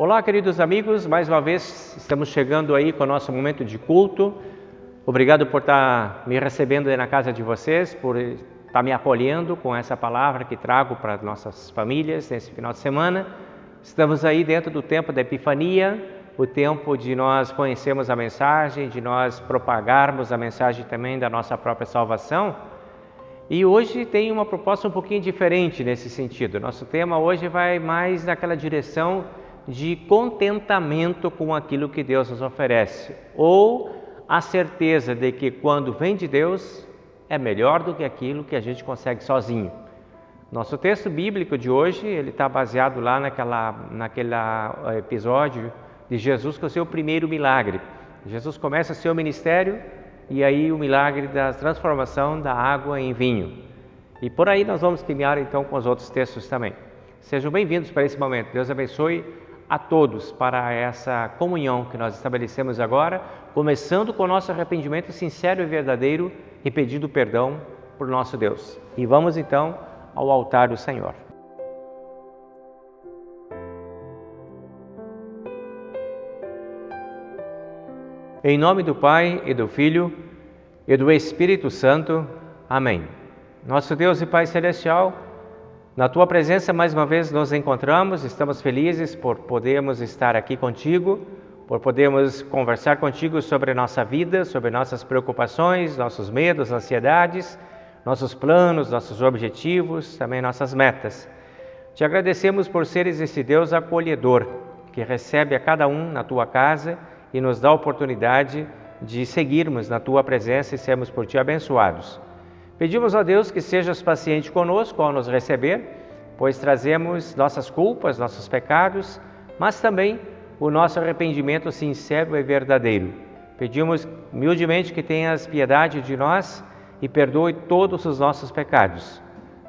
Olá, queridos amigos, mais uma vez estamos chegando aí com o nosso momento de culto. Obrigado por estar me recebendo aí na casa de vocês, por estar me acolhendo com essa palavra que trago para nossas famílias nesse final de semana. Estamos aí dentro do tempo da Epifania, o tempo de nós conhecermos a mensagem, de nós propagarmos a mensagem também da nossa própria salvação. E hoje tem uma proposta um pouquinho diferente nesse sentido. Nosso tema hoje vai mais naquela direção de contentamento com aquilo que Deus nos oferece, ou a certeza de que quando vem de Deus é melhor do que aquilo que a gente consegue sozinho. Nosso texto bíblico de hoje, ele está baseado lá naquele episódio de Jesus com o seu primeiro milagre. Jesus começa seu ministério e aí o milagre da transformação da água em vinho. E por aí nós vamos caminhar então com os outros textos também. Sejam bem-vindos para esse momento. Deus abençoe a todos para essa comunhão que nós estabelecemos agora, começando com o nosso arrependimento sincero e verdadeiro e pedindo perdão por nosso Deus. E vamos então ao altar do Senhor. Em nome do Pai e do Filho e do Espírito Santo. Amém. Nosso Deus e Pai Celestial, na Tua presença mais uma vez nos encontramos, estamos felizes por podermos estar aqui contigo, por podermos conversar contigo sobre a nossa vida, sobre nossas preocupações, nossos medos, ansiedades, nossos planos, nossos objetivos, também nossas metas. Te agradecemos por seres esse Deus acolhedor, que recebe a cada um na Tua casa e nos dá a oportunidade de seguirmos na Tua presença e sermos por Ti abençoados. Pedimos a Deus que sejas paciente conosco ao nos receber, pois trazemos nossas culpas, nossos pecados, mas também o nosso arrependimento sincero e verdadeiro. Pedimos humildemente que tenhas piedade de nós e perdoe todos os nossos pecados.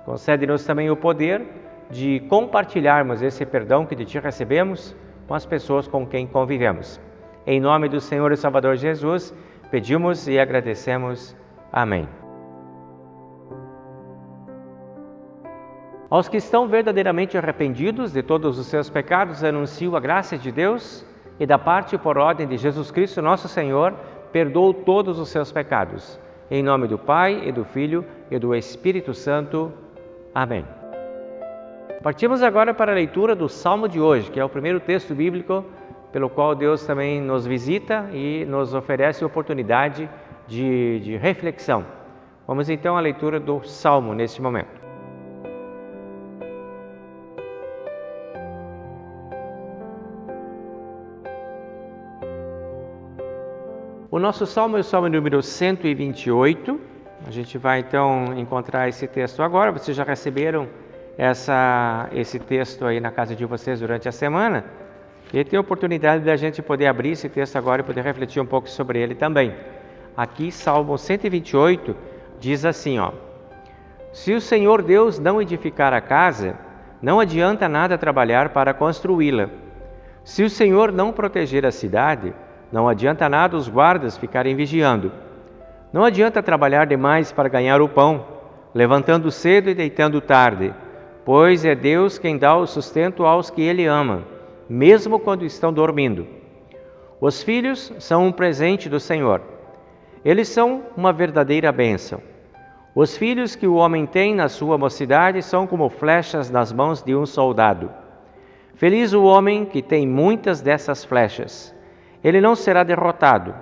Concede-nos também o poder de compartilharmos esse perdão que de Ti recebemos com as pessoas com quem convivemos. Em nome do Senhor e Salvador Jesus, pedimos e agradecemos. Amém. Aos que estão verdadeiramente arrependidos de todos os seus pecados, anuncio a graça de Deus e da parte por ordem de Jesus Cristo, nosso Senhor, perdoou todos os seus pecados. Em nome do Pai, e do Filho, e do Espírito Santo. Amém. Partimos agora para a leitura do Salmo de hoje, que é o primeiro texto bíblico pelo qual Deus também nos visita e nos oferece oportunidade de reflexão. Vamos então à leitura do Salmo neste momento. O nosso Salmo é o Salmo número 128, a gente vai então encontrar esse texto agora. Vocês já receberam esse texto aí na casa de vocês durante a semana, e tem a oportunidade da gente poder abrir esse texto agora e poder refletir um pouco sobre ele também. Aqui, Salmo 128 diz assim, Se o Senhor Deus não edificar a casa, não adianta nada trabalhar para construí-la. Se o Senhor não proteger a cidade, não adianta nada os guardas ficarem vigiando. Não adianta trabalhar demais para ganhar o pão, levantando cedo e deitando tarde, pois é Deus quem dá o sustento aos que Ele ama, mesmo quando estão dormindo. Os filhos são um presente do Senhor. Eles são uma verdadeira bênção. Os filhos que o homem tem na sua mocidade são como flechas nas mãos de um soldado. Feliz o homem que tem muitas dessas flechas. Ele não será derrotado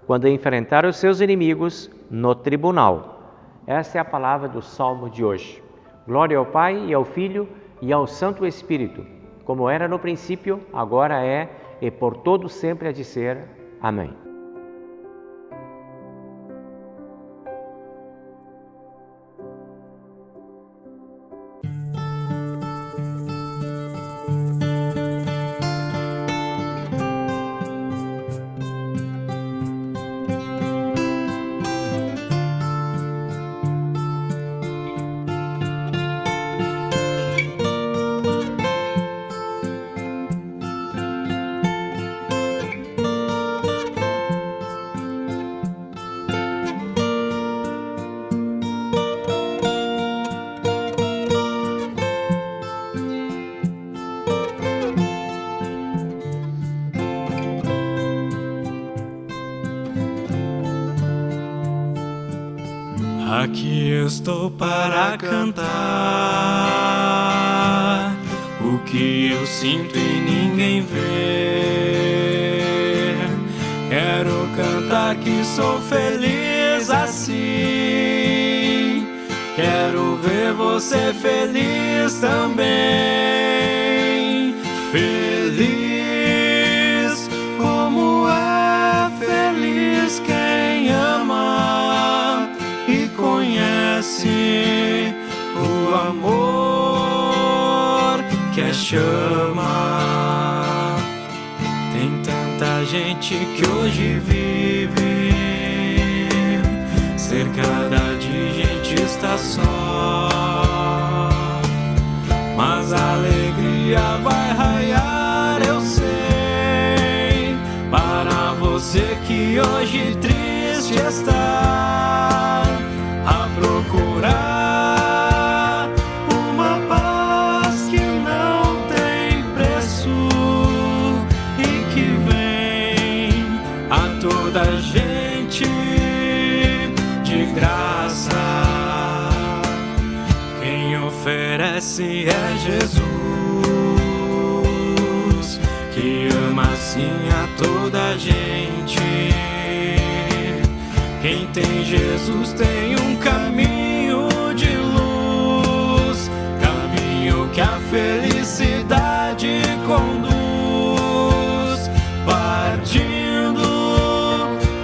quando enfrentar os seus inimigos no tribunal. Essa é a palavra do Salmo de hoje. Glória ao Pai, e ao Filho, e ao Santo Espírito, como era no princípio, agora é, e por todo sempre há de ser. Amém. Aqui estou para cantar o que eu sinto e ninguém vê. Quero cantar que sou feliz assim. Quero ver você feliz também. Feliz como é feliz quem ama e conhece o amor que é chama. Tem tanta gente que hoje vive cercada de gente, está só, mas a alegria vai raiar, eu sei, para você que hoje triste está a procurar uma paz que não tem preço e que vem a toda gente de graça. Quem oferece é Jesus, que ama assim a toda gente. Quem tem Jesus tem um caminho de luz, caminho que a felicidade conduz, partindo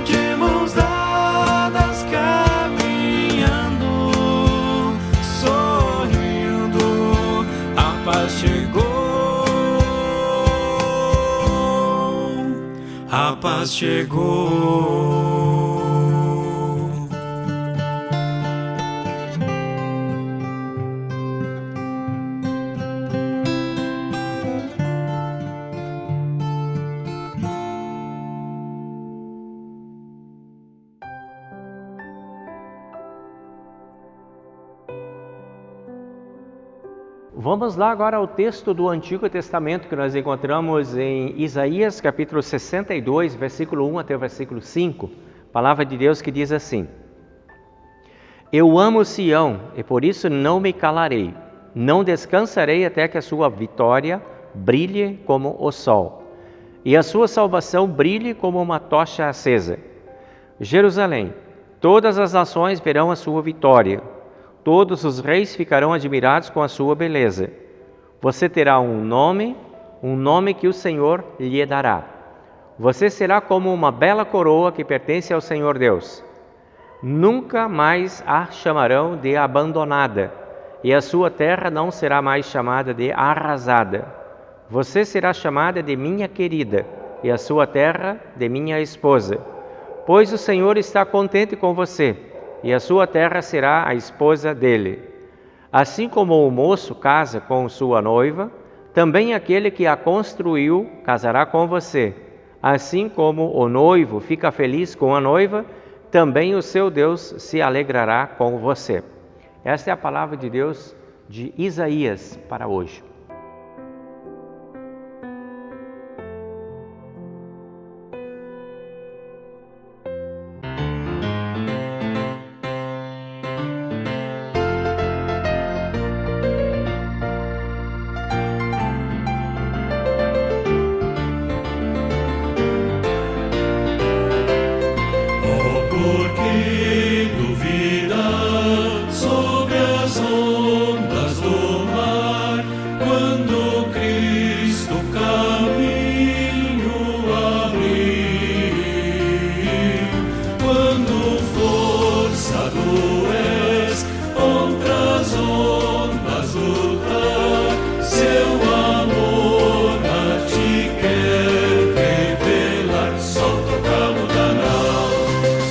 de mãos dadas, caminhando, sorrindo, a paz chegou, a paz chegou. Vamos lá agora ao texto do Antigo Testamento que nós encontramos em Isaías capítulo 62, versículo 1 até o versículo 5. Palavra de Deus que diz assim: Eu amo Sião e por isso não me calarei, não descansarei até que a sua vitória brilhe como o sol e a sua salvação brilhe como uma tocha acesa. Jerusalém, todas as nações verão a sua vitória. Todos os reis ficarão admirados com a sua beleza. Você terá um nome que o Senhor lhe dará. Você será como uma bela coroa que pertence ao Senhor Deus. Nunca mais a chamarão de abandonada, e a sua terra não será mais chamada de arrasada. Você será chamada de minha querida, e a sua terra de minha esposa. Pois o Senhor está contente com você, e a sua terra será a esposa dele. Assim como o moço casa com sua noiva, também aquele que a construiu casará com você. Assim como o noivo fica feliz com a noiva, também o seu Deus se alegrará com você. Esta é a palavra de Deus de Isaías para hoje.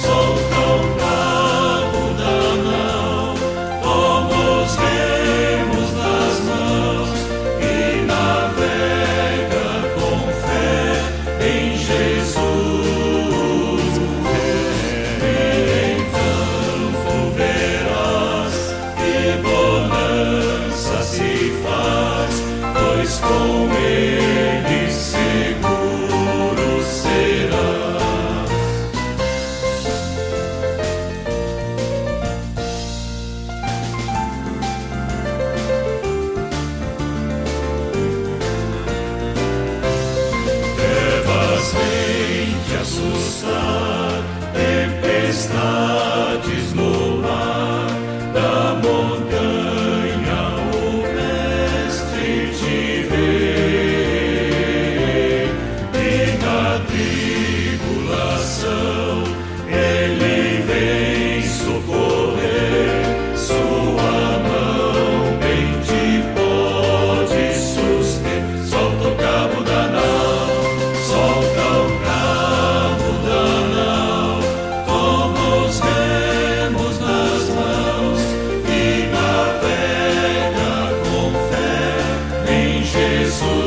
Solta tempestades no mar da montanha, o Mestre te vê, e na tribulação Ele vem socorrer, sua mão bem te pode suster. Solta o cabo da nau, solta o cabo da nau, toma os remos nas mãos e navega com fé em Jesus.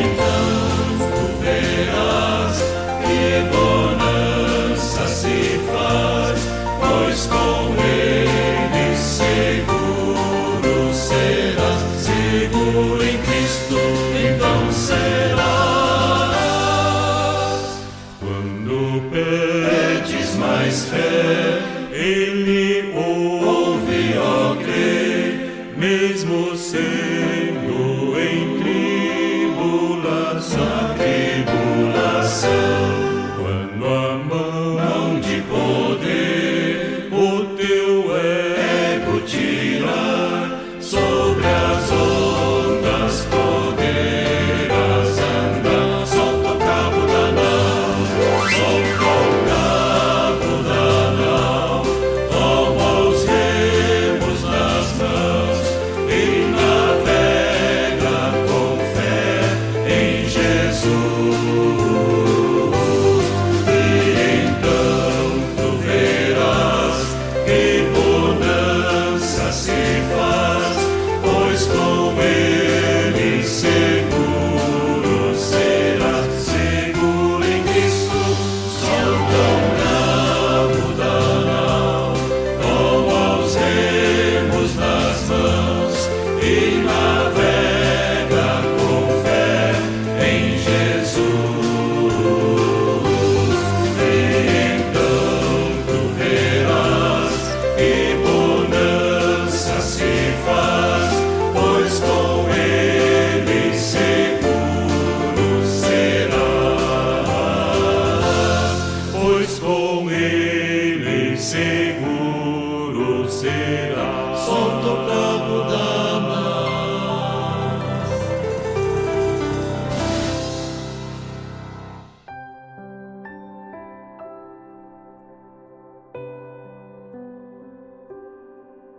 Então tu verás que bonança se faz, pois com Ele seguro serás, seguro em Cristo, então serás. Quando pedes mais fé, Ele ouve, ó crê, mesmo sendo em tribulação, quando a mão de poder o teu ego tirar, sobre as ondas poderás andar. Solta o cabo da nau, solta o cabo da nau, toma os remos nas mãos e navega com fé em Jesus. E então tu verás que bonança se faz, pois com Ele seguro serás, seguro em Cristo. Solta o cabo da nau, toma os remos nas mãos e navega com fé em Jesus. E então tu verás que bonança se faz, pois com Ele seguro serás, pois com Ele seguro serás. Solta o cabo da nau.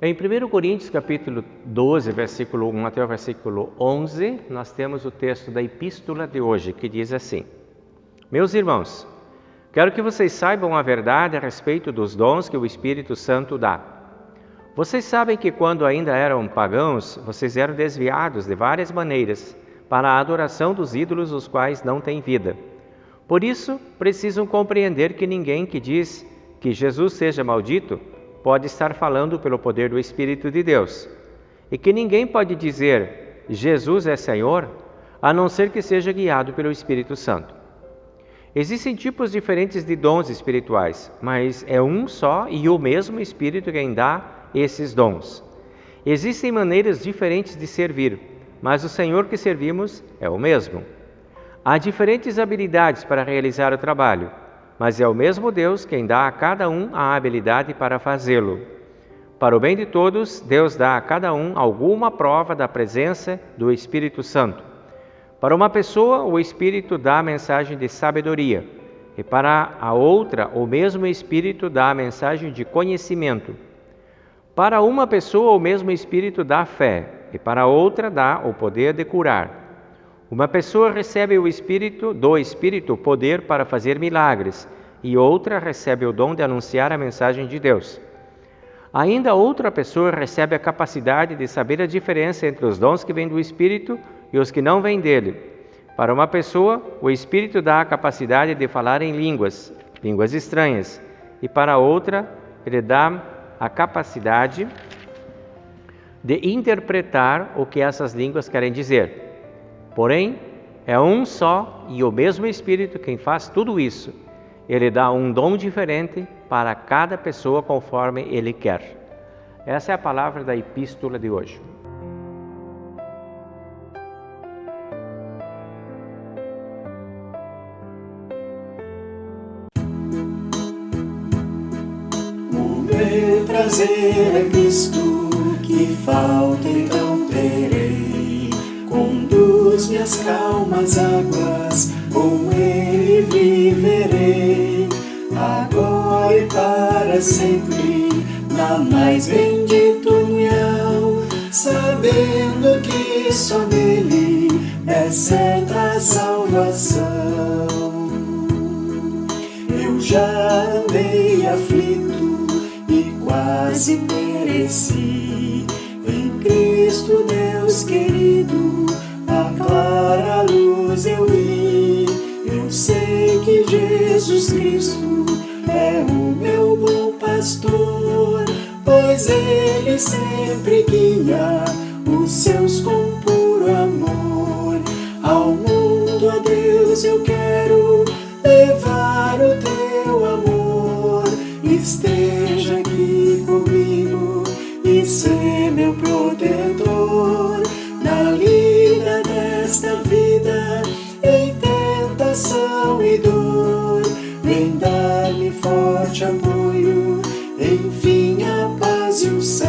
Em 1 Coríntios capítulo 12, versículo 1 até o versículo 11, nós temos o texto da epístola de hoje, que diz assim: Meus irmãos, quero que vocês saibam a verdade a respeito dos dons que o Espírito Santo dá. Vocês sabem que quando ainda eram pagãos, vocês eram desviados de várias maneiras para a adoração dos ídolos, os quais não têm vida. Por isso, precisam compreender que ninguém que diz que Jesus seja maldito pode estar falando pelo poder do Espírito de Deus, e que ninguém pode dizer Jesus é Senhor, a não ser que seja guiado pelo Espírito Santo. Existem tipos diferentes de dons espirituais, mas é um só e o mesmo Espírito quem dá esses dons. Existem maneiras diferentes de servir, mas o Senhor que servimos é o mesmo. Há diferentes habilidades para realizar o trabalho, mas é o mesmo Deus quem dá a cada um a habilidade para fazê-lo. Para o bem de todos, Deus dá a cada um alguma prova da presença do Espírito Santo. Para uma pessoa, o Espírito dá a mensagem de sabedoria, e para a outra, o mesmo Espírito dá a mensagem de conhecimento. Para uma pessoa, o mesmo Espírito dá fé, e para a outra dá o poder de curar. Uma pessoa recebe do Espírito o poder para fazer milagres, e outra recebe o dom de anunciar a mensagem de Deus. Ainda outra pessoa recebe a capacidade de saber a diferença entre os dons que vêm do Espírito e os que não vêm dele. Para uma pessoa, o Espírito dá a capacidade de falar em línguas estranhas, e para outra, ele dá a capacidade de interpretar o que essas línguas querem dizer. Porém, é um só e o mesmo Espírito quem faz tudo isso. Ele dá um dom diferente para cada pessoa conforme Ele quer. Essa é a palavra da epístola de hoje. prazer é Cristo, que falta então terei. Conduz-me às calmas águas, com Ele viverei, agora e para sempre, na mais bendita união, sabendo que só nele é certa a salvação. Eu já andei aflito e quase pereci, em Cristo Deus querido, a clara luz eu vi. Eu sei que Jesus Cristo é o meu bom pastor, pois Ele sempre guia os seus com puro amor. Ao mundo, a Deus, eu quero levar o teu amor. Esteja aqui comigo e ser meu protetor na lida desta vida, em tentação e dor. Vem dar-me forte apoio, enfim a paz e o céu.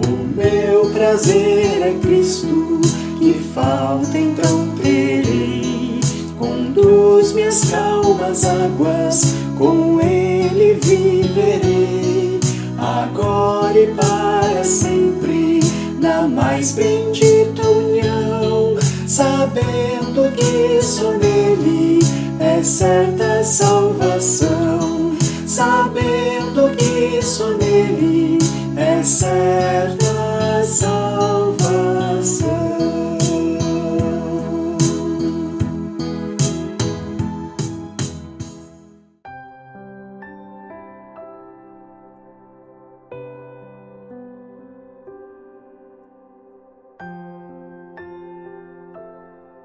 O meu prazer é Cristo, que falta então terei. Conduz-me às calmas águas, com Ele viverei, agora e para sempre, na mais bendita união, sabendo que só nele é certa a salvação, sabendo que só nele é certa a salvação.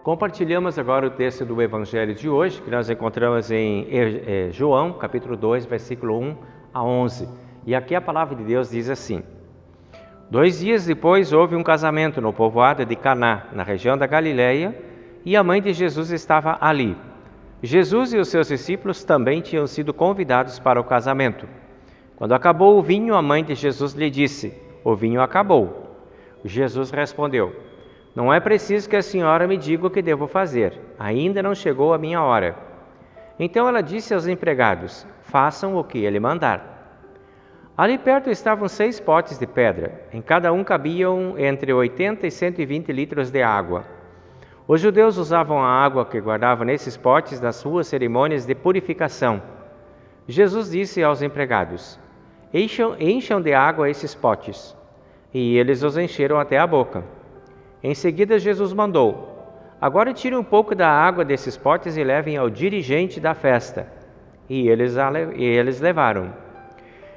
Compartilhamos agora o texto do Evangelho de hoje, que nós encontramos em João, capítulo 2, versículo 1 a 11. E aqui a palavra de Deus diz assim: 2 dias depois houve um casamento no povoado de Caná, na região da Galileia, e a mãe de Jesus estava ali. Jesus e os seus discípulos também tinham sido convidados para o casamento. Quando acabou o vinho, a mãe de Jesus lhe disse: o vinho acabou. Jesus respondeu: não é preciso que a senhora me diga o que devo fazer, ainda não chegou a minha hora. Então ela disse aos empregados: façam o que ele mandar. Ali perto estavam 6 potes de pedra, em cada um cabiam entre 80 e 120 litros de água. Os judeus usavam a água que guardavam nesses potes nas suas cerimônias de purificação. Jesus disse aos empregados: encham de água esses potes. E eles os encheram até a boca. Em seguida Jesus mandou: agora tirem um pouco da água desses potes e levem ao dirigente da festa. E eles levaram.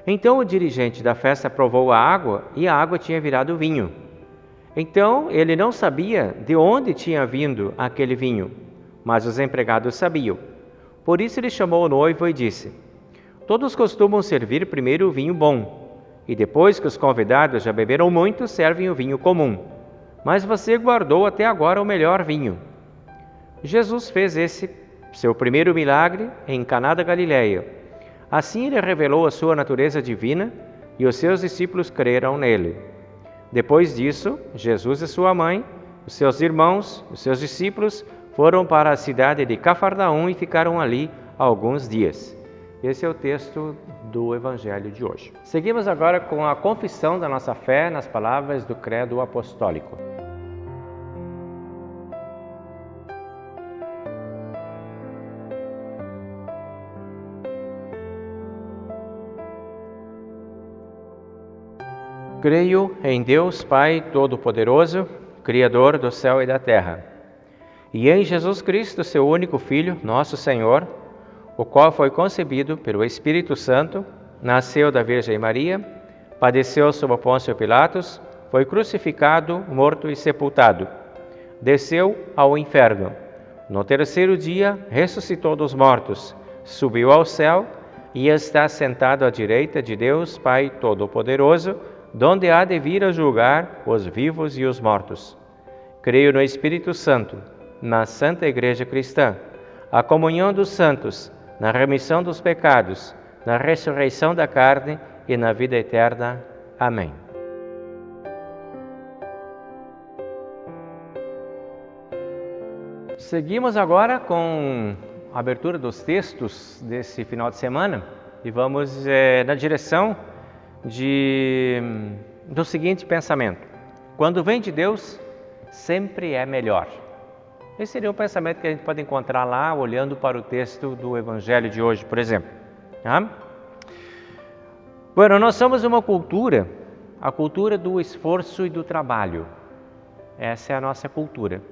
Então o dirigente da festa provou a água, e a água tinha virado vinho. Então ele não sabia de onde tinha vindo aquele vinho, mas os empregados sabiam. Por isso ele chamou o noivo e disse: todos costumam servir primeiro o vinho bom, e depois que os convidados já beberam muito, servem o vinho comum. Mas você guardou até agora o melhor vinho. Jesus fez esse seu primeiro milagre em Caná da Galileia. Assim ele revelou a sua natureza divina, e os seus discípulos creram nele. Depois disso, Jesus e sua mãe, os seus irmãos, os seus discípulos foram para a cidade de Cafarnaum e ficaram ali alguns dias. Esse é o texto do Evangelho de hoje. Seguimos agora com a confissão da nossa fé nas palavras do Credo Apostólico. Creio em Deus Pai Todo-Poderoso, Criador do céu e da terra, e em Jesus Cristo, seu único Filho, nosso Senhor, o qual foi concebido pelo Espírito Santo, nasceu da Virgem Maria, padeceu sob Pôncio Pilatos, foi crucificado, morto e sepultado. Desceu ao inferno. No terceiro dia, ressuscitou dos mortos, subiu ao céu e está sentado à direita de Deus Pai Todo-Poderoso, donde há de vir a julgar os vivos e os mortos. Creio no Espírito Santo, na Santa Igreja Cristã, a comunhão dos santos, na remissão dos pecados, na ressurreição da carne e na vida eterna. Amém. Seguimos agora com a abertura dos textos desse final de semana e vamos na direção do seguinte pensamento: quando vem de Deus, sempre é melhor. Esse seria um pensamento que a gente pode encontrar lá, olhando para o texto do Evangelho de hoje, por exemplo. Bueno, nós somos uma cultura, a cultura do esforço e do trabalho. Essa é a nossa cultura.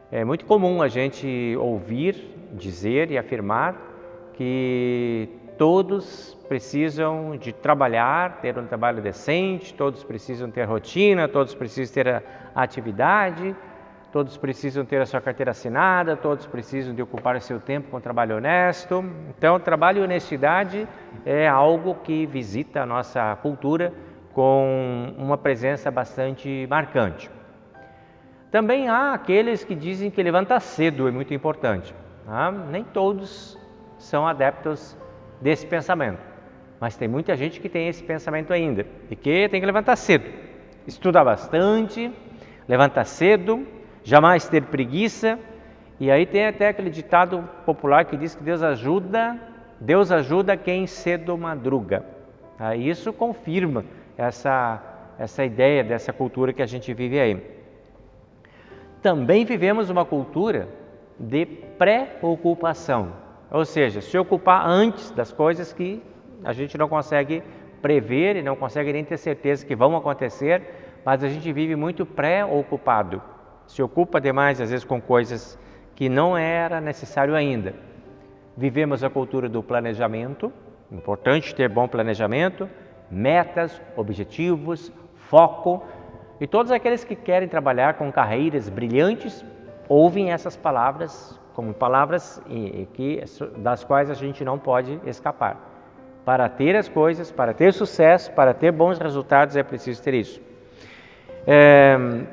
É muito comum a gente ouvir, dizer e afirmar que todos precisam de trabalhar, ter um trabalho decente, todos precisam ter rotina, todos precisam ter a atividade, todos precisam ter a sua carteira assinada, todos precisam de ocupar o seu tempo com trabalho honesto. Então, trabalho e honestidade é algo que visita a nossa cultura com uma presença bastante marcante. Também há aqueles que dizem que levantar cedo é muito importante. Nem todos são adeptos desse pensamento, mas tem muita gente que tem esse pensamento ainda, de que tem que levantar cedo, estudar bastante, levantar cedo, jamais ter preguiça. E aí tem até aquele ditado popular que diz que Deus ajuda quem cedo madruga. Isso confirma essa ideia dessa cultura que a gente vive aí. Também vivemos uma cultura de pré-ocupação, ou seja, se ocupar antes das coisas que a gente não consegue prever e não consegue nem ter certeza que vão acontecer, mas a gente vive muito pré-ocupado, se ocupa demais às vezes com coisas que não era necessário ainda. Vivemos a cultura do planejamento, importante ter bom planejamento, metas, objetivos, foco. E todos aqueles que querem trabalhar com carreiras brilhantes ouvem essas palavras como palavras das quais a gente não pode escapar. Para ter as coisas, para ter sucesso, para ter bons resultados é preciso ter isso.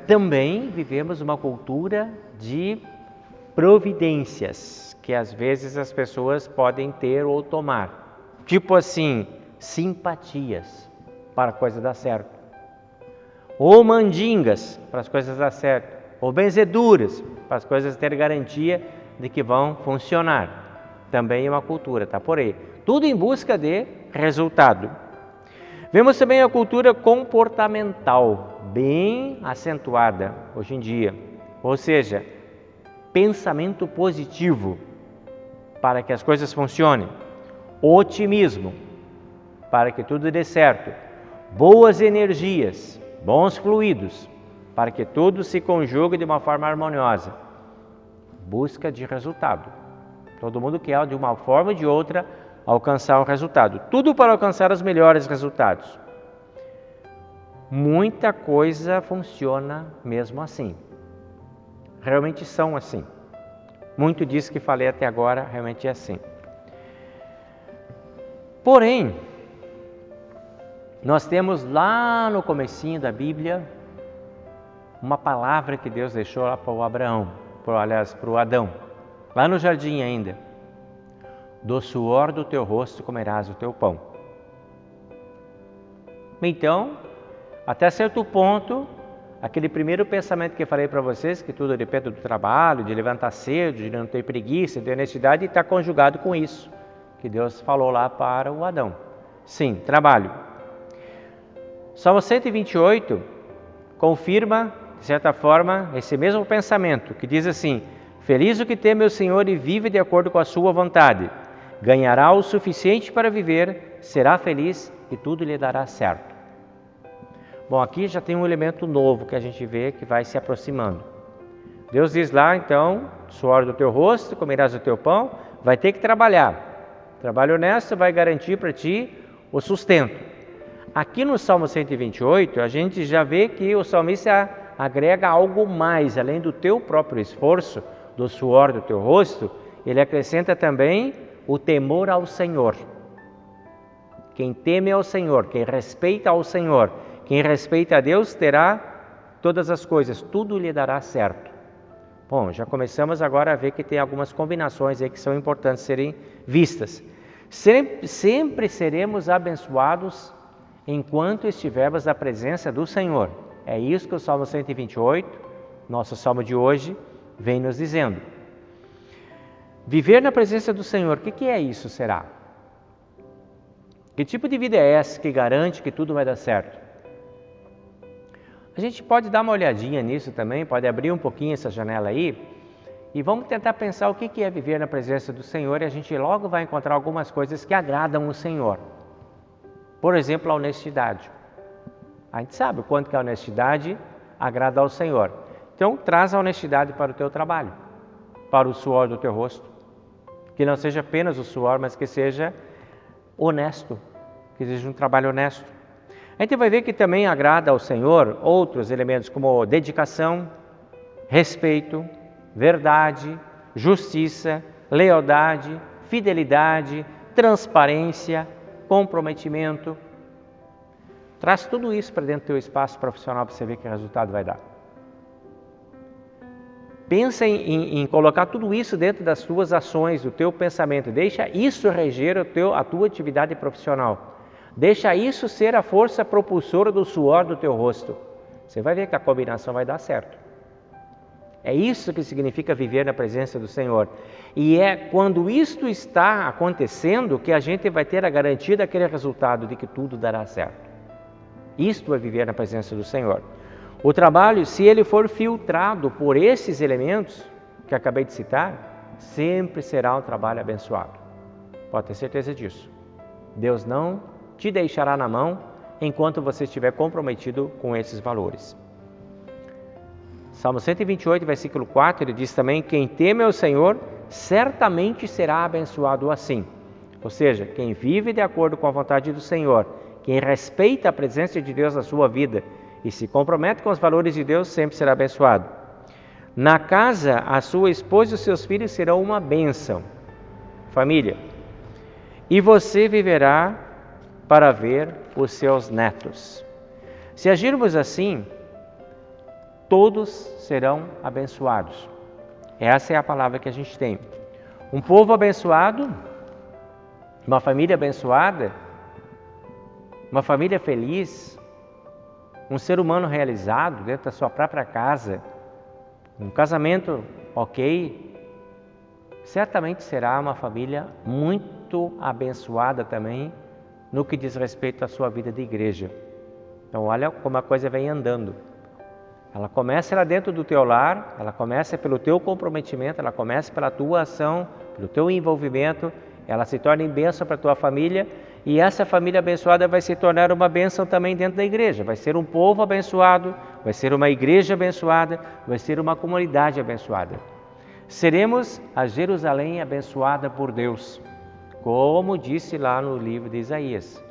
Também vivemos uma cultura de providências que às vezes as pessoas podem ter ou tomar. Tipo assim, simpatias para a coisa dar certo. Ou mandingas para as coisas dar certo, ou benzeduras para as coisas terem garantia de que vão funcionar. Também é uma cultura, está por aí. Tudo em busca de resultado. Vemos também a cultura comportamental, bem acentuada hoje em dia. Ou seja, pensamento positivo para que as coisas funcionem. Otimismo para que tudo dê certo. Boas energias, bons fluidos, para que tudo se conjugue de uma forma harmoniosa. Busca de resultado. Todo mundo quer, de uma forma ou de outra, alcançar o resultado. Tudo para alcançar os melhores resultados. Muita coisa funciona mesmo assim. Realmente são assim. Muito disso que falei até agora realmente é assim. Porém, nós temos lá no comecinho da Bíblia uma palavra que Deus deixou lá para o Abraão, para o Adão, lá no jardim ainda. Do suor do teu rosto comerás o teu pão. Então, até certo ponto, aquele primeiro pensamento que eu falei para vocês, que tudo depende do trabalho, de levantar cedo, de não ter preguiça, de honestidade, está conjugado com isso que Deus falou lá para o Adão. Sim, trabalho. Salmo 128 confirma, de certa forma, esse mesmo pensamento, que diz assim: feliz o que teme o Senhor e vive de acordo com a sua vontade. Ganhará o suficiente para viver, será feliz e tudo lhe dará certo. Bom, aqui já tem um elemento novo que a gente vê que vai se aproximando. Deus diz lá, então, suor do teu rosto, comerás o teu pão, vai ter que trabalhar. Trabalho honesto vai garantir para ti o sustento. Aqui no Salmo 128, a gente já vê que o salmista agrega algo mais, além do teu próprio esforço, do suor do teu rosto, ele acrescenta também o temor ao Senhor. Quem teme ao Senhor, quem respeita ao Senhor, quem respeita a Deus terá todas as coisas, tudo lhe dará certo. Bom, já começamos agora a ver que tem algumas combinações aí que são importantes serem vistas. Sempre seremos abençoados enquanto estivermos na presença do Senhor. É isso que o Salmo 128, nosso salmo de hoje, vem nos dizendo. Viver na presença do Senhor, o que é isso, será? Que tipo de vida é essa que garante que tudo vai dar certo? A gente pode dar uma olhadinha nisso também, pode abrir um pouquinho essa janela aí e vamos tentar pensar o que é viver na presença do Senhor e a gente logo vai encontrar algumas coisas que agradam o Senhor. Por exemplo, a honestidade. A gente sabe o quanto que a honestidade agrada ao Senhor. Então, traz a honestidade para o teu trabalho, para o suor do teu rosto. Que não seja apenas o suor, mas que seja honesto, que seja um trabalho honesto. A gente vai ver que também agrada ao Senhor outros elementos como dedicação, respeito, verdade, justiça, lealdade, fidelidade, transparência, comprometimento. Traz tudo isso para dentro do teu espaço profissional para você ver que resultado vai dar. Pensa em colocar tudo isso dentro das tuas ações, do teu pensamento. Deixa isso reger a tua atividade profissional. Deixa isso ser a força propulsora do suor do teu rosto. Você vai ver que a combinação vai dar certo. É isso que significa viver na presença do Senhor. E é quando isto está acontecendo que a gente vai ter a garantia daquele resultado de que tudo dará certo. Isto é viver na presença do Senhor. O trabalho, se ele for filtrado por esses elementos que acabei de citar, sempre será um trabalho abençoado. Pode ter certeza disso. Deus não te deixará na mão enquanto você estiver comprometido com esses valores. Salmo 128, versículo 4, ele diz também: quem teme ao Senhor certamente será abençoado assim. Ou seja, quem vive de acordo com a vontade do Senhor, quem respeita a presença de Deus na sua vida e se compromete com os valores de Deus, sempre será abençoado. Na casa, a sua esposa e os seus filhos serão uma bênção. Família. E você viverá para ver os seus netos. Se agirmos assim, todos serão abençoados. Essa é a palavra que a gente tem. Um povo abençoado, uma família abençoada, uma família feliz, um ser humano realizado dentro da sua própria casa, um casamento ok, certamente será uma família muito abençoada também no que diz respeito à sua vida de igreja. Então olha como a coisa vem andando. Ela começa lá dentro do teu lar, ela começa pelo teu comprometimento, ela começa pela tua ação, pelo teu envolvimento, ela se torna em bênção para a tua família e essa família abençoada vai se tornar uma bênção também dentro da igreja. Vai ser um povo abençoado, vai ser uma igreja abençoada, vai ser uma comunidade abençoada. Seremos a Jerusalém abençoada por Deus, como disse lá no livro de Isaías.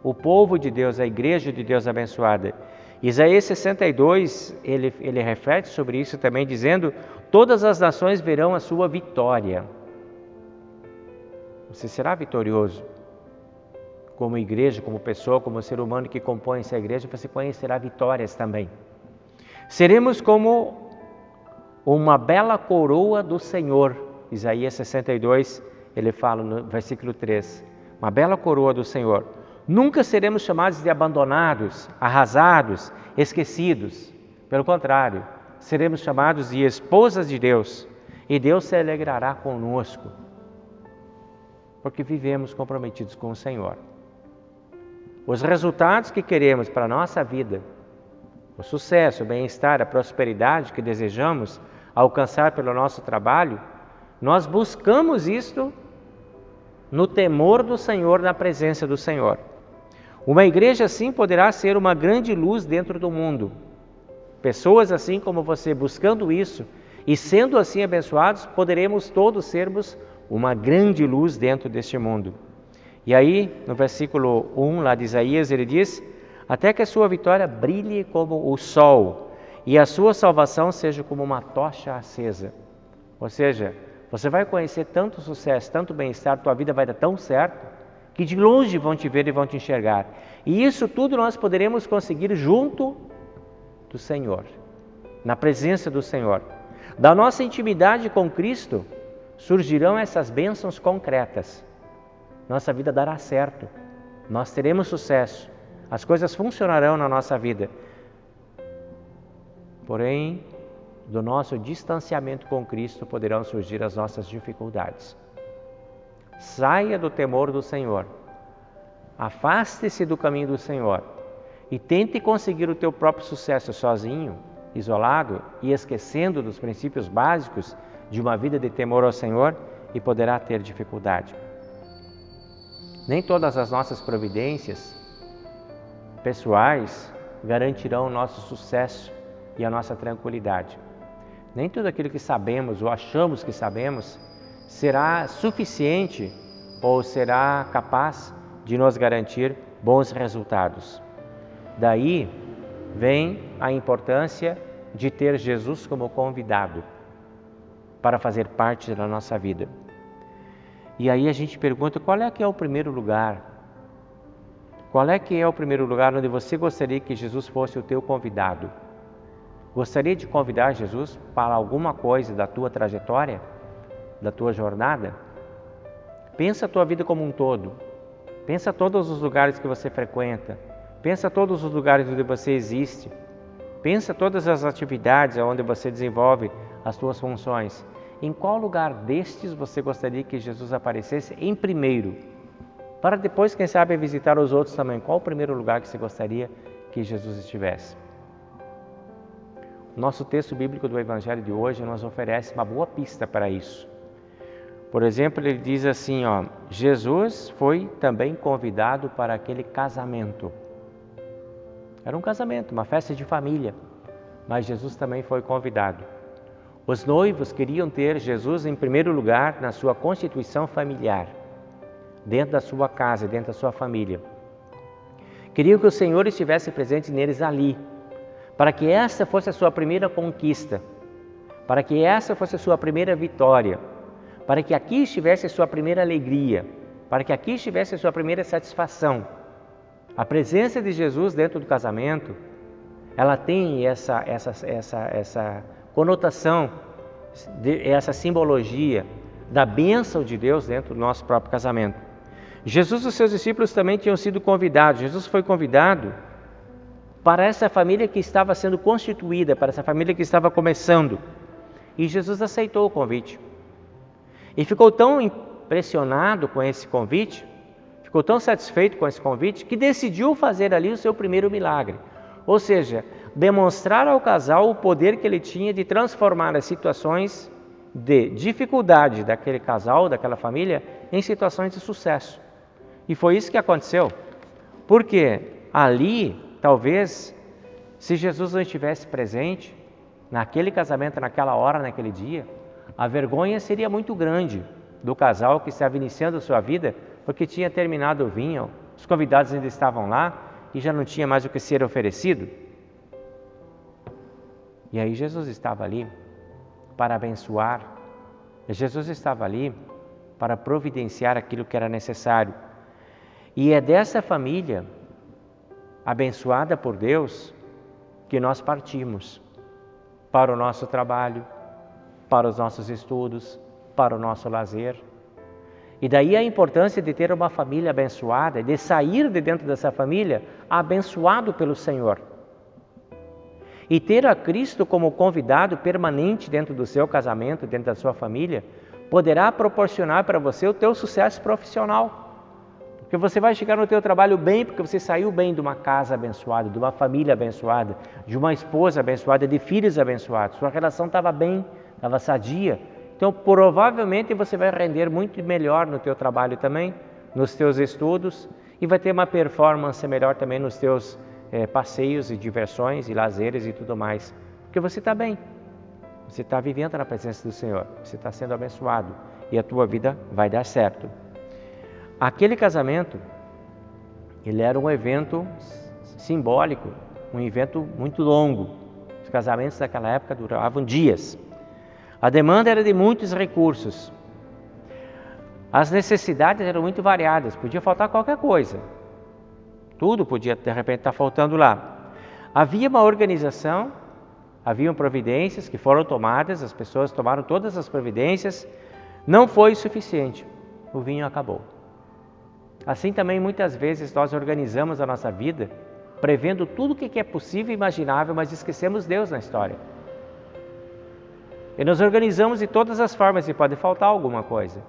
O povo de Deus, a igreja de Deus abençoada. Isaías 62, ele reflete sobre isso também, dizendo: todas as nações verão a sua vitória. Você será vitorioso. Como igreja, como pessoa, como ser humano que compõe essa igreja, você conhecerá vitórias também. Seremos como uma bela coroa do Senhor. Isaías 62, ele fala no versículo 3. Uma bela coroa do Senhor. Nunca seremos chamados de abandonados, arrasados, esquecidos. Pelo contrário, seremos chamados de esposas de Deus. E Deus se alegrará conosco, porque vivemos comprometidos com o Senhor. Os resultados que queremos para a nossa vida, o sucesso, o bem-estar, a prosperidade que desejamos alcançar pelo nosso trabalho, nós buscamos isto no temor do Senhor, na presença do Senhor. Uma igreja assim poderá ser uma grande luz dentro do mundo. Pessoas assim como você buscando isso e sendo assim abençoados, poderemos todos sermos uma grande luz dentro deste mundo. E aí, no versículo 1 lá de Isaías, ele diz: até que a sua vitória brilhe como o sol e a sua salvação seja como uma tocha acesa. Ou seja, você vai conhecer tanto sucesso, tanto bem-estar, tua vida vai dar tão certo, que de longe vão te ver e vão te enxergar. E isso tudo nós poderemos conseguir junto do Senhor, na presença do Senhor. Da nossa intimidade com Cristo surgirão essas bênçãos concretas. nossa vida dará certo, nós teremos sucesso, as coisas funcionarão na nossa vida. Porém, do nosso distanciamento com Cristo poderão surgir as nossas dificuldades. Saia do temor do Senhor, afaste-se do caminho do Senhor e tente conseguir o teu próprio sucesso sozinho, isolado e esquecendo dos princípios básicos de uma vida de temor ao Senhor, e poderá ter dificuldade. Nem todas as nossas providências pessoais garantirão o nosso sucesso e a nossa tranquilidade. Nem tudo aquilo que sabemos ou achamos que sabemos será suficiente ou será capaz de nos garantir bons resultados. Daí vem a importância de ter Jesus como convidado para fazer parte da nossa vida. E aí a gente pergunta, qual é que é o primeiro lugar? Qual é que é o primeiro lugar onde você gostaria que Jesus fosse o teu convidado? Gostaria de convidar Jesus para alguma coisa da tua trajetória, da tua jornada? Pensa a tua vida como um todo. Pensa todos os lugares que você frequenta. Pensa todos os lugares onde você existe. Pensa todas as atividades onde você desenvolve as suas funções. Em qual lugar destes você gostaria que Jesus aparecesse em primeiro? Para depois, quem sabe, visitar os outros também. Qual o primeiro lugar que você gostaria que Jesus estivesse? Nosso texto bíblico do Evangelho de hoje nos oferece uma boa pista para isso. Por exemplo, ele diz assim, Jesus foi também convidado para aquele casamento. Era um casamento, uma festa de família, mas Jesus também foi convidado. Os noivos queriam ter Jesus em primeiro lugar na sua constituição familiar, dentro da sua casa, dentro da sua família. Queriam que o Senhor estivesse presente neles ali, para que essa fosse a sua primeira conquista, para que essa fosse a sua primeira vitória, para que aqui estivesse a sua primeira alegria, para que aqui estivesse a sua primeira satisfação. A presença de Jesus dentro do casamento, ela tem essa conotação, essa simbologia da bênção de Deus dentro do nosso próprio casamento. Jesus e os seus discípulos também tinham sido convidados. Jesus foi convidado para essa família que estava sendo constituída, para essa família que estava começando. E Jesus aceitou o convite. E ficou tão impressionado com esse convite, ficou tão satisfeito com esse convite, que decidiu fazer ali o seu primeiro milagre. Ou seja, demonstrar ao casal o poder que ele tinha de transformar as situações de dificuldade daquele casal, daquela família, em situações de sucesso. E foi isso que aconteceu. Porque ali, talvez, se Jesus não estivesse presente, naquele casamento, naquela hora, naquele dia, a vergonha seria muito grande do casal que estava iniciando a sua vida, porque tinha terminado o vinho, os convidados ainda estavam lá e já não tinha mais o que ser oferecido. E aí Jesus estava ali para abençoar, Jesus estava ali para providenciar aquilo que era necessário. E é dessa família, abençoada por Deus, que nós partimos para o nosso trabalho, para os nossos estudos, para o nosso lazer. E daí a importância de ter uma família abençoada, de sair de dentro dessa família abençoado pelo Senhor. E ter a Cristo como convidado permanente dentro do seu casamento, dentro da sua família, poderá proporcionar para você o teu sucesso profissional. Porque você vai chegar no teu trabalho bem, porque você saiu bem de uma casa abençoada, de uma família abençoada, de uma esposa abençoada, de filhos abençoados. Sua relação estava bem, estava sadia. Então, provavelmente você vai render muito melhor no teu trabalho também, nos teus estudos, e vai ter uma performance melhor também nos teus passeios e diversões e lazeres e tudo mais. Porque você está bem, você está vivendo na presença do Senhor, você está sendo abençoado e a tua vida vai dar certo. Aquele casamento, ele era um evento simbólico, um evento muito longo. Os casamentos daquela época duravam dias. A demanda era de muitos recursos. As necessidades eram muito variadas, podia faltar qualquer coisa. Tudo podia, de repente, estar faltando lá. Havia uma organização, haviam providências que foram tomadas, as pessoas tomaram todas as providências, não foi suficiente, o vinho acabou. Assim também muitas vezes nós organizamos a nossa vida prevendo tudo o que é possível e imaginável, mas esquecemos Deus na história. E nos organizamos de todas as formas e pode faltar alguma coisa.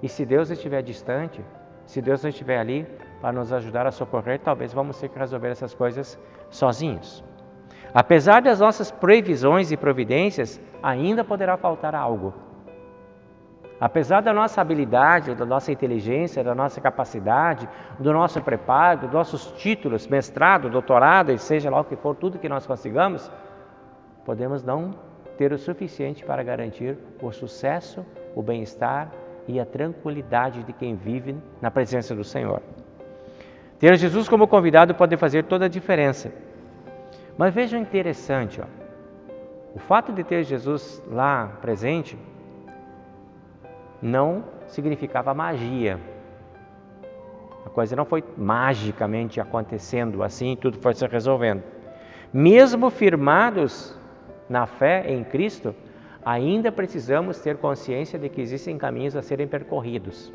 E se Deus estiver distante, se Deus não estiver ali para nos ajudar a socorrer, talvez vamos ter que resolver essas coisas sozinhos. Apesar das nossas previsões e providências, ainda poderá faltar algo. Apesar da nossa habilidade, da nossa inteligência, da nossa capacidade, do nosso preparo, dos nossos títulos, mestrado, doutorado, e seja lá o que for, tudo que nós consigamos, podemos não ter o suficiente para garantir o sucesso, o bem-estar e a tranquilidade de quem vive na presença do Senhor. Ter Jesus como convidado pode fazer toda a diferença. Mas vejam interessante, o fato de ter Jesus lá presente não significava magia. A coisa não foi magicamente acontecendo assim, tudo foi se resolvendo. Mesmo firmados na fé em Cristo, ainda precisamos ter consciência de que existem caminhos a serem percorridos.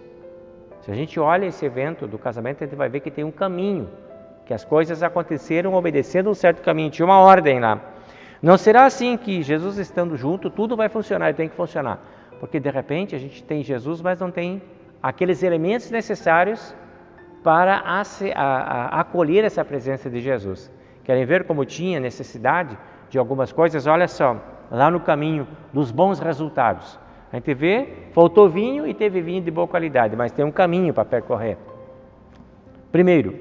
Se a gente olha esse evento do casamento, a gente vai ver que tem um caminho, que as coisas aconteceram obedecendo um certo caminho, tinha uma ordem lá. Não será assim que Jesus estando junto, tudo vai funcionar e tem que funcionar. Porque de repente a gente tem Jesus, mas não tem aqueles elementos necessários para acolher essa presença de Jesus. Querem ver como tinha necessidade de algumas coisas? Olha só, lá no caminho dos bons resultados. A gente vê, faltou vinho e teve vinho de boa qualidade, mas tem um caminho para percorrer. Primeiro,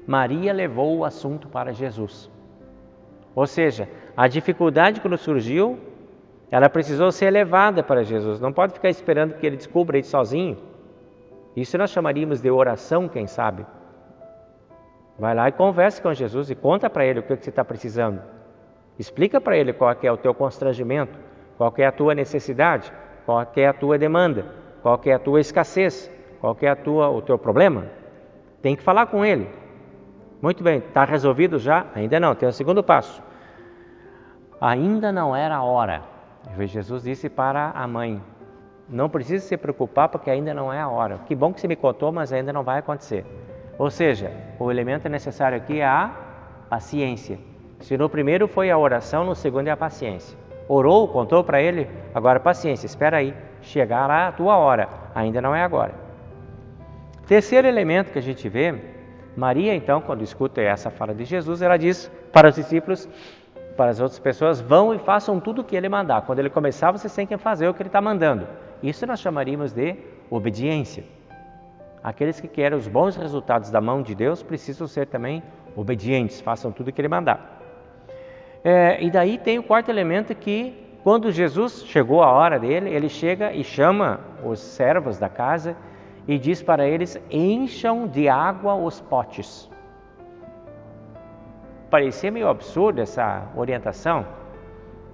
Maria levou o assunto para Jesus. Ou seja, a dificuldade quando surgiu, ela precisou ser levada para Jesus. Não pode ficar esperando que ele descubra isso sozinho. Isso nós chamaríamos de oração, quem sabe. Vai lá e converse com Jesus e conta para ele o que você está precisando. Explica para ele qual é o teu constrangimento, qual é a tua necessidade, qual é a tua demanda, qual é a tua escassez, qual é o teu problema. Tem que falar com ele. Muito bem, está resolvido já? Ainda não, tem o segundo passo. Ainda não era a hora. Jesus disse para a mãe, não precisa se preocupar porque ainda não é a hora. Que bom que você me contou, mas ainda não vai acontecer. Ou seja, o elemento necessário aqui é a paciência. Se no primeiro foi a oração, no segundo é a paciência. Orou, contou para ele, agora paciência, espera aí, chegará a tua hora, ainda não é agora. Terceiro elemento que a gente vê, Maria então, quando escuta essa fala de Jesus, ela diz para os discípulos, para as outras pessoas, vão e façam tudo o que ele mandar. Quando ele começar, vocês têm que fazer o que ele está mandando. Isso nós chamaríamos de obediência. Aqueles que querem os bons resultados da mão de Deus precisam ser também obedientes, façam tudo o que ele mandar. E daí tem o quarto elemento que, quando Jesus chegou a hora dele, ele chega e chama os servos da casa e diz para eles, encham de água os potes. Parecia meio absurdo essa orientação,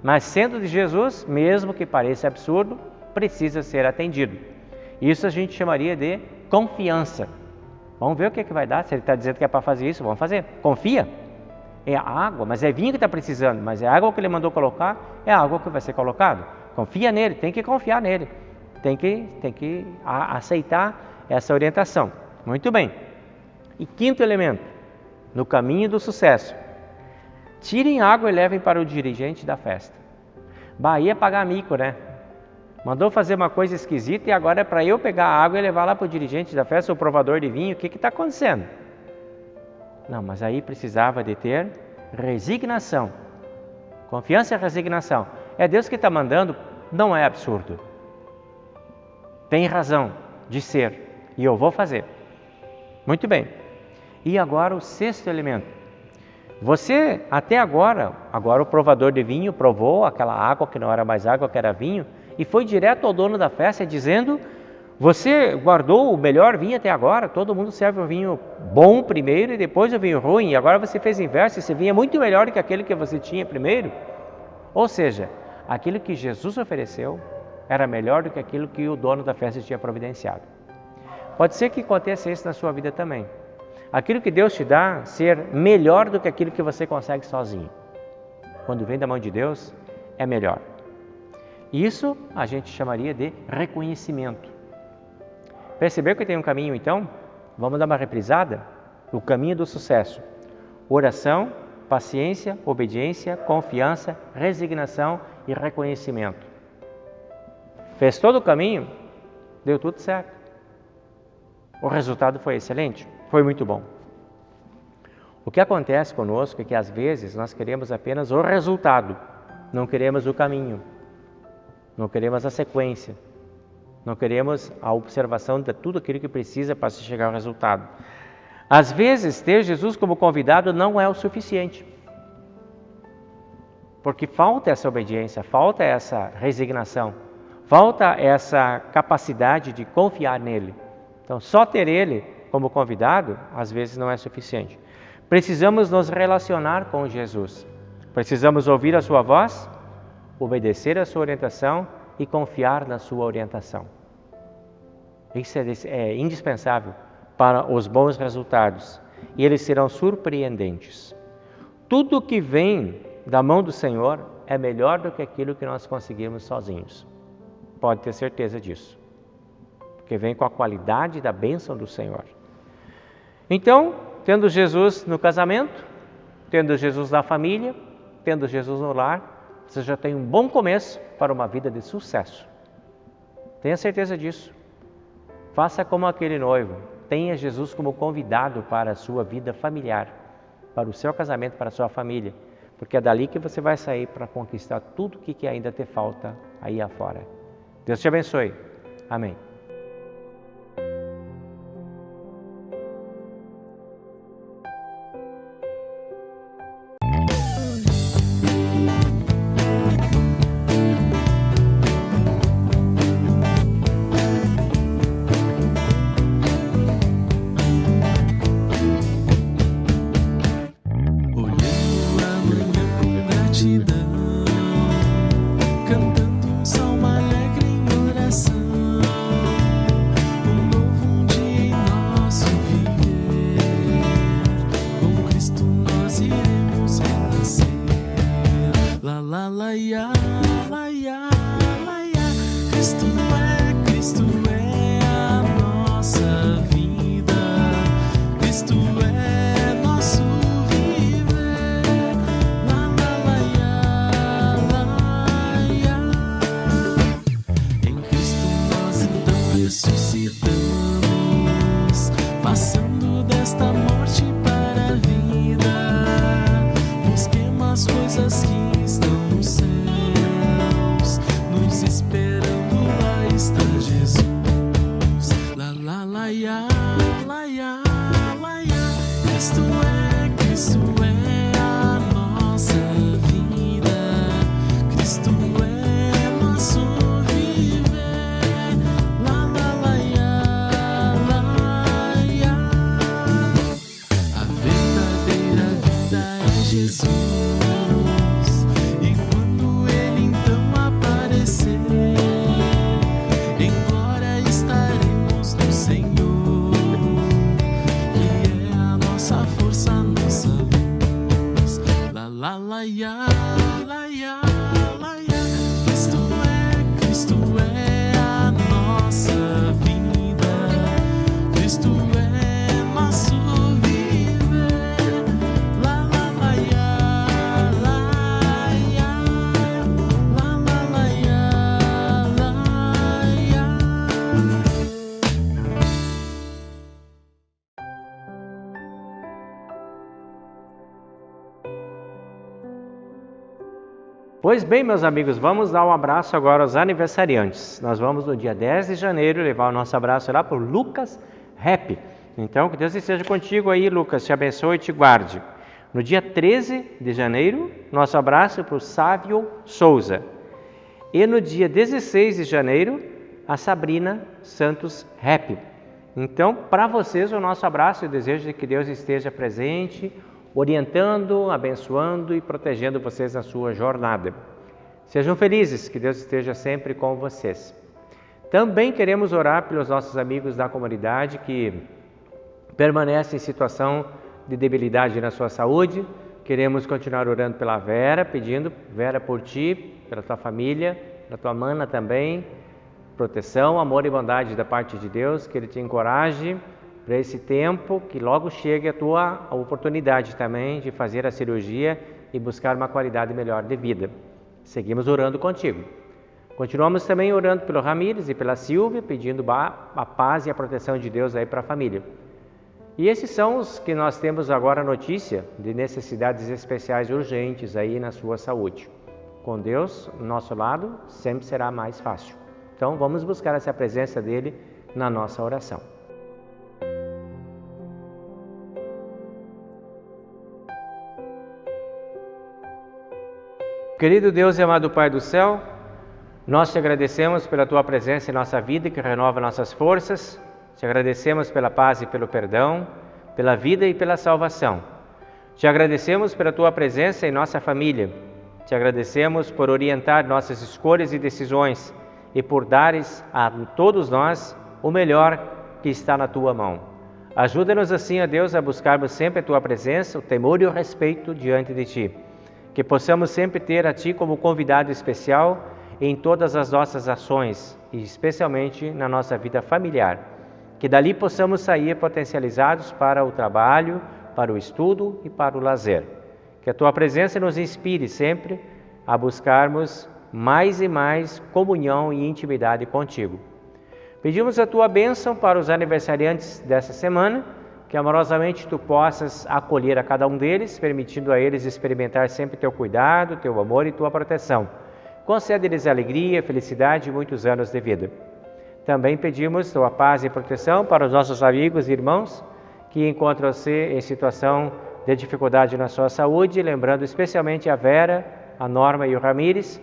mas sendo de Jesus, mesmo que pareça absurdo, precisa ser atendido. Isso a gente chamaria de confiança. Vamos ver o que vai dar, se ele está dizendo que é para fazer isso, vamos fazer. Confia. É água, mas é vinho que está precisando, mas é água que ele mandou colocar, é água que vai ser colocado. Confia nele, tem que confiar nele, tem que aceitar essa orientação. Muito bem. E quinto elemento, no caminho do sucesso, tirem água e levem para o dirigente da festa. Bahia pagar mico, né? Mandou fazer uma coisa esquisita e agora é para eu pegar a água e levar lá para o dirigente da festa, o provador de vinho, o que está acontecendo? Não, mas aí precisava de ter resignação. Confiança e resignação. É Deus que está mandando, não é absurdo. Tem razão de ser e eu vou fazer. Muito bem. E agora o sexto elemento. Você, até agora o provador de vinho provou aquela água que não era mais água, que era vinho, e foi direto ao dono da festa dizendo, você guardou o melhor vinho até agora, todo mundo serve o vinho bom primeiro e depois o vinho ruim, e agora você fez o inverso, esse vinho é muito melhor do que aquele que você tinha primeiro. Ou seja, aquilo que Jesus ofereceu era melhor do que aquilo que o dono da festa tinha providenciado. Pode ser que aconteça isso na sua vida também. Aquilo que Deus te dá ser melhor do que aquilo que você consegue sozinho. Quando vem da mão de Deus, é melhor. Isso a gente chamaria de reconhecimento. Percebeu que tem um caminho então? Vamos dar uma reprisada? O caminho do sucesso: oração, paciência, obediência, confiança, resignação e reconhecimento. Fez todo o caminho, deu tudo certo. O resultado foi excelente, foi muito bom. O que acontece conosco é que às vezes nós queremos apenas o resultado, não queremos o caminho, não queremos a sequência, não queremos a observação de tudo aquilo que precisa para se chegar ao resultado. Às vezes, ter Jesus como convidado não é o suficiente, porque falta essa obediência, falta essa resignação, falta essa capacidade de confiar nele. Então, só ter ele como convidado, às vezes, não é suficiente. Precisamos nos relacionar com Jesus. Precisamos ouvir a sua voz, obedecer a sua orientação e confiar na sua orientação. Isso é indispensável para os bons resultados. E eles serão surpreendentes. Tudo que vem da mão do Senhor é melhor do que aquilo que nós conseguimos sozinhos. Pode ter certeza disso. Porque vem com a qualidade da bênção do Senhor. Então, tendo Jesus no casamento, tendo Jesus na família, tendo Jesus no lar, você já tem um bom começo para uma vida de sucesso. Tenha certeza disso. Faça como aquele noivo. Tenha Jesus como convidado para a sua vida familiar, para o seu casamento, para a sua família. Porque é dali que você vai sair para conquistar tudo o que ainda te falta aí afora. Deus te abençoe. Amém. Cristo é a nossa vida, Cristo é nosso viver. La la la ya. Em Cristo nós então ressuscitamos, passando desta morte para a vida. Busquemos as coisas que estão nos céus, nos esperando, lá está Jesus. La la la ya, la ya, la ya. Cristo é a nossa vida, Cristo é nosso viver. La la la ya, la ya. A verdadeira vida é Jesus, e quando Ele então aparecer, em glória estaremos no Senhor, que é a nossa força, a nossa luz. La la la ya, la ya, la ya. Cristo é a nossa vida, Cristo é nosso viver. La la la ya, la ya, la la la ya, la ya. Pois bem, meus amigos, vamos dar um abraço agora aos aniversariantes. Nós vamos no dia 10 de janeiro levar o nosso abraço lá para o Lucas Rap. Então, que Deus esteja contigo aí, Lucas, te abençoe e te guarde. No dia 13 de janeiro, nosso abraço para o Sávio Souza. E no dia 16 de janeiro, a Sabrina Santos Rap. Então, para vocês, o nosso abraço e o desejo de que Deus esteja presente, orientando, abençoando e protegendo vocês na sua jornada. Sejam felizes, que Deus esteja sempre com vocês. Também queremos orar pelos nossos amigos da comunidade que permanecem em situação de debilidade na sua saúde. Queremos continuar orando pela Vera, pedindo, Vera, por ti, pela tua família, pela tua mana também, proteção, amor e bondade da parte de Deus, que Ele te encoraje, para esse tempo, que logo chegue a tua oportunidade também de fazer a cirurgia e buscar uma qualidade melhor de vida. Seguimos orando contigo. Continuamos também orando pelo Ramires e pela Silvia, pedindo a paz e a proteção de Deus aí para a família. E esses são os que nós temos agora notícia de necessidades especiais urgentes aí na sua saúde. Com Deus, do nosso lado, sempre será mais fácil. Então, vamos buscar essa presença dele na nossa oração. Querido Deus e amado Pai do céu, nós te agradecemos pela tua presença em nossa vida que renova nossas forças. Te agradecemos pela paz e pelo perdão, pela vida e pela salvação. Te agradecemos pela tua presença em nossa família. Te agradecemos por orientar nossas escolhas e decisões e por dares a todos nós o melhor que está na tua mão. Ajuda-nos assim, ó Deus, a buscarmos sempre a tua presença, o temor e o respeito diante de ti. Que possamos sempre ter a ti como convidado especial em todas as nossas ações e especialmente na nossa vida familiar. Que dali possamos sair potencializados para o trabalho, para o estudo e para o lazer. Que a tua presença nos inspire sempre a buscarmos mais e mais comunhão e intimidade contigo. Pedimos a tua bênção para os aniversariantes dessa semana, que amorosamente tu possas acolher a cada um deles, permitindo a eles experimentar sempre teu cuidado, teu amor e tua proteção. Concede-lhes alegria, felicidade e muitos anos de vida. Também pedimos tua paz e proteção para os nossos amigos e irmãos que encontram-se em situação de dificuldade na sua saúde, lembrando especialmente a Vera, a Norma e o Ramires,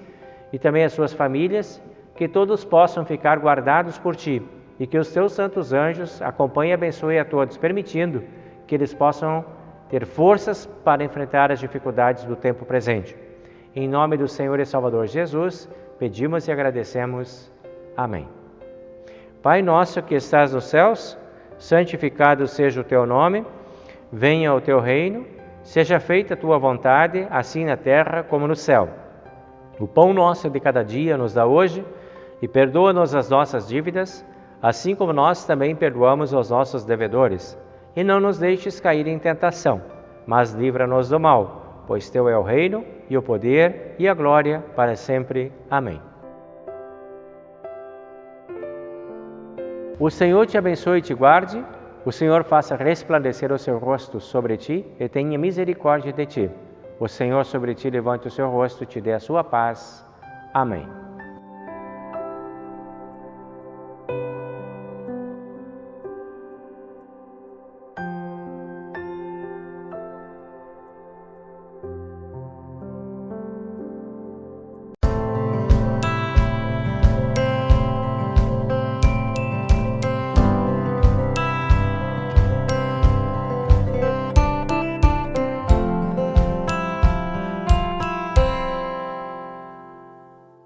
e também as suas famílias, que todos possam ficar guardados por ti e que os teus santos anjos acompanhem e abençoem a todos, permitindo que eles possam ter forças para enfrentar as dificuldades do tempo presente. Em nome do Senhor e Salvador Jesus, pedimos e agradecemos. Amém. Pai nosso que estás nos céus, santificado seja o teu nome, venha o teu reino, seja feita a tua vontade, assim na terra como no céu. O pão nosso de cada dia nos dá hoje e perdoa-nos as nossas dívidas, assim como nós também perdoamos aos nossos devedores. E não nos deixes cair em tentação, mas livra-nos do mal, pois teu é o reino e o poder e a glória para sempre. Amém. O Senhor te abençoe e te guarde, o Senhor faça resplandecer o seu rosto sobre ti e tenha misericórdia de ti. O Senhor sobre ti levante o seu rosto e te dê a sua paz. Amém.